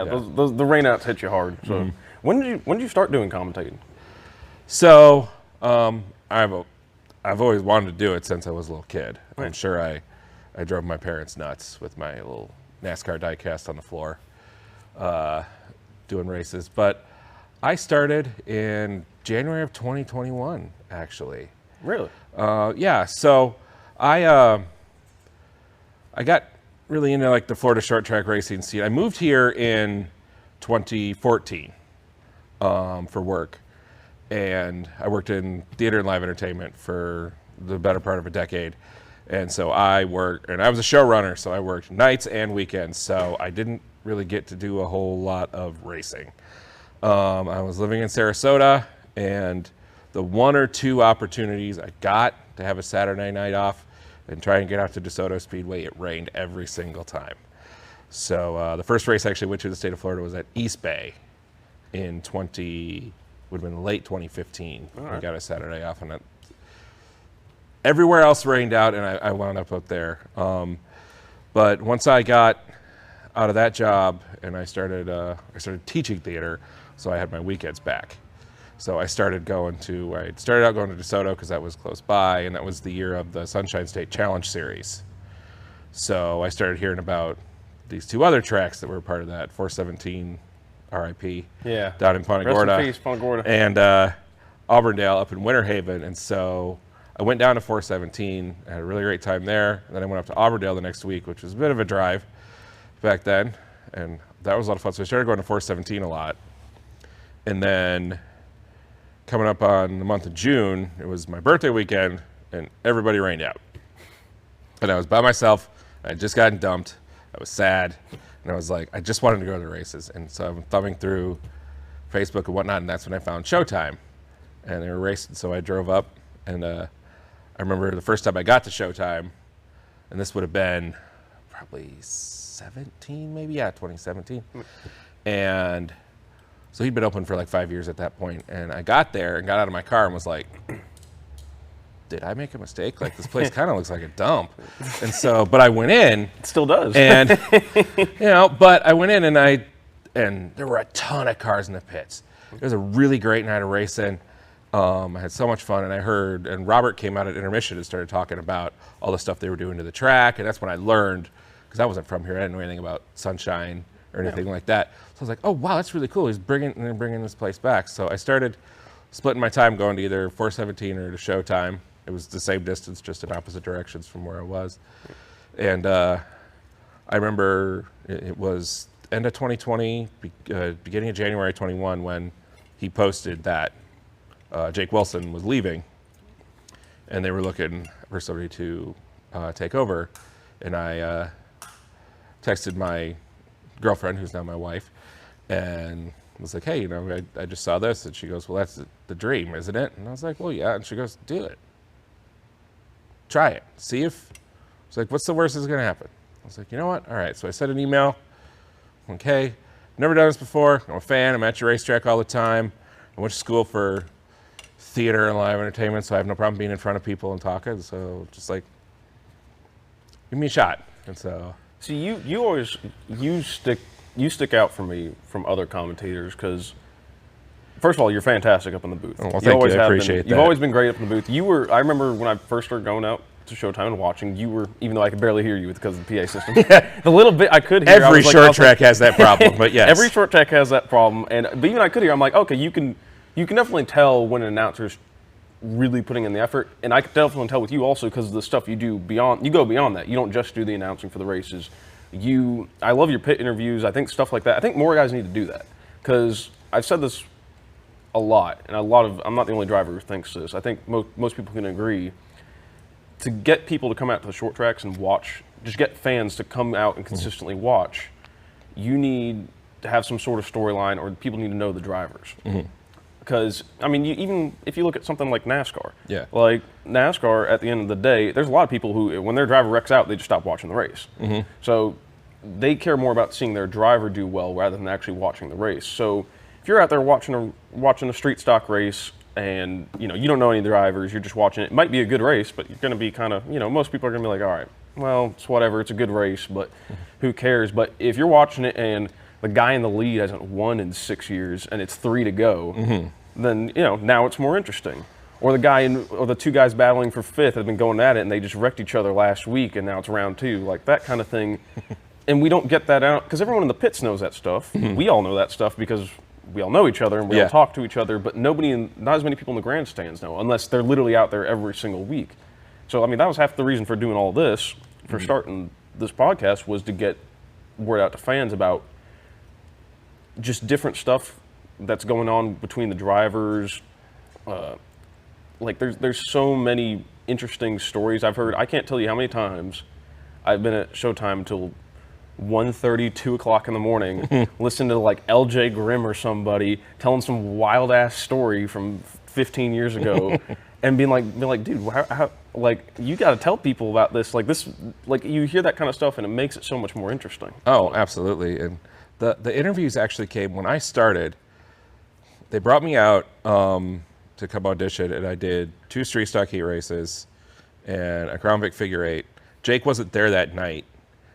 Yeah. The rainouts hit you hard. So when did you start doing commentating? So I've always wanted to do it since I was a little kid. Right. I'm sure I drove my parents nuts with my little NASCAR diecast on the floor doing races. But I started in January of 2021, actually. Really? Yeah, so I got really into like the Florida short track racing scene. I moved here in 2014 for work, and I worked in theater and live entertainment for the better part of a decade. And so I was a showrunner, so I worked nights and weekends, so I didn't really get to do a whole lot of racing. I was living in Sarasota, and the one or two opportunities I got to have a Saturday night off and try and get out to DeSoto Speedway, it rained every single time. So the first race I actually went to the state of Florida was at East Bay in would have been late 2015. Right. I got a Saturday off, and everywhere else rained out, and I wound up there. But once I got out of that job and I started teaching theater, so I had my weekends back. So I started out going to DeSoto because that was close by, and that was the year of the Sunshine State Challenge Series. So I started hearing about these two other tracks that were part of that, 417 RIP, down in Punta Gorda, Rest in peace, Punta Gorda. and Auburndale up in Winter Haven. And so I went down to 417, I had a really great time there, and then I went up to Auburndale the next week, which was a bit of a drive back then, and that was a lot of fun. So I started going to 417 a lot. And then coming up on the month of June, it was my birthday weekend, and everybody rained out. And I was by myself, I had just gotten dumped, I was sad, and I was like, I just wanted to go to the races. And so I'm thumbing through Facebook and whatnot, and that's when I found Showtime, and they were racing. So I drove up, and I remember the first time I got to Showtime, and this would have been probably 17, maybe, 2017. And so he'd been open for like 5 years at that point, and I got there and got out of my car and was like, did I make a mistake? Like, this place kind of looks like a dump. And so, but I went in. It still does. And, but I went in and there were a ton of cars in the pits. It was a really great night of racing. I had so much fun, and Robert came out at intermission and started talking about all the stuff they were doing to the track, and that's when I learned, because I wasn't from here, I didn't know anything about Sunshine or anything like that. So I was like, oh wow, that's really cool. He's bringing this place back. So I started splitting my time going to either 417 or to Showtime. It was the same distance, just in opposite directions from where I was. And I remember it was end of 2020, beginning of January 21, when he posted that Jake Wilson was leaving, and they were looking for somebody to take over. And I texted my girlfriend, who's now my wife, and was like, hey, I just saw this. And she goes, well, that's the dream, isn't it? And I was like, well, yeah. And she goes, do it. Try it. See if, it's like, what's the worst that's going to happen? I was like, you know what? All right. So I sent an email. Okay. Never done this before. I'm a fan. I'm at your racetrack all the time. I went to school for theater and live entertainment, so I have no problem being in front of people and talking. So just like, give me a shot. And so. See, you stick out for me from other commentators because, first of all, you're fantastic up in the booth. Oh, well, thank you. I appreciate that. You've always been great up in the booth. I remember when I first started going out to Showtime and watching, even though I could barely hear you because of the PA system. The little bit I could hear. Every short track has that problem, but yes. Every short track has that problem, but even I could hear. I'm like, okay, you can definitely tell when an announcer's really putting in the effort, and I could definitely tell with you also because of the stuff you do beyond. You go beyond that. You don't just do the announcing for the races. I love your pit interviews. I think stuff like that. I think more guys need to do that because I've said this a lot, and I'm not the only driver who thinks this. I think most people can agree. To get people to come out to the short tracks and watch, just get fans to come out and consistently watch, you need to have some sort of storyline, or people need to know the drivers. Because, I mean, even if you look at something like NASCAR, like NASCAR, at the end of the day, there's a lot of people who, when their driver wrecks out, they just stop watching the race. So they care more about seeing their driver do well rather than actually watching the race. So if you're out there watching a street stock race and you don't know any drivers, you're just watching it. It might be a good race, but you're going to be kind of, most people are going to be like, all right, well, it's whatever, it's a good race, but who cares? But if you're watching it and the guy in the lead hasn't won in 6 years and it's 3 to go, then now it's more interesting. Or the two guys battling for 5th have been going at it and they just wrecked each other last week and now it's round 2, like that kind of thing. And we don't get that out because everyone in the pits knows that stuff. We all know that stuff because we all know each other and we all talk to each other, but not as many people in the grandstands know, unless they're literally out there every single week. So, I mean, that was half the reason for doing all this, for starting this podcast, was to get word out to fans about just different stuff that's going on between the drivers. Like, there's so many interesting stories I've heard. I can't tell you how many times I've been at Showtime till 1:30, 2 o'clock in the morning, listening to like LJ Grimm or somebody telling some wild ass story from 15 years ago, and being like, dude, how like you got to tell people about this. Like you hear that kind of stuff, and it makes it so much more interesting. Oh, absolutely. And the interviews actually came when I started. They brought me out to come audition, and I did 2 street stock heat races and a Crown Vic figure 8. Jake wasn't there that night.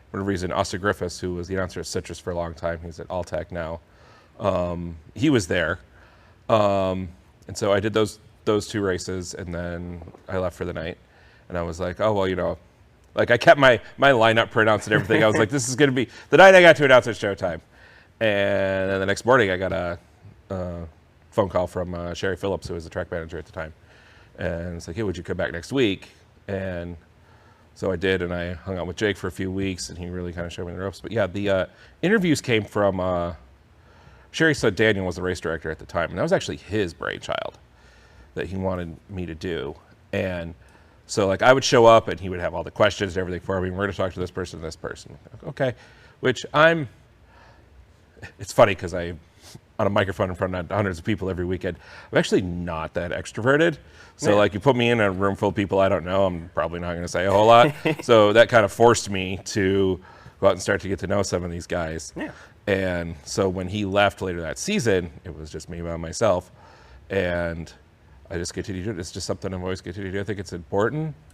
For whatever reason, Austin Griffiths, who was the announcer at Citrus for a long time, he's at Alltech now, he was there. And so I did those 2 races, and then I left for the night. And I was like, oh, well, like I kept my lineup printouts and everything. I was like, this is going to be the night I got to announce at Showtime. And then the next morning, I got a phone call from Sherry Phillips, who was the track manager at the time. And it's like, hey, would you come back next week? And so I did, and I hung out with Jake for a few weeks, and he really kind of showed me the ropes. But yeah, the interviews came from Sherry's son Daniel was the race director at the time, and that was actually his brainchild that he wanted me to do. And so like I would show up, and he would have all the questions and everything for me. We're going to talk to this person and this person. Okay, which it's funny because I'm on a microphone in front of hundreds of people every weekend. I'm actually not that extroverted. So like you put me in a room full of people I don't know, I'm probably not going to say a whole lot. So that kind of forced me to go out and start to get to know some of these guys. Yeah. And so when he left later that season, it was just me by myself. And I just continued to do it. It's just something I've always continued to do. I think it's important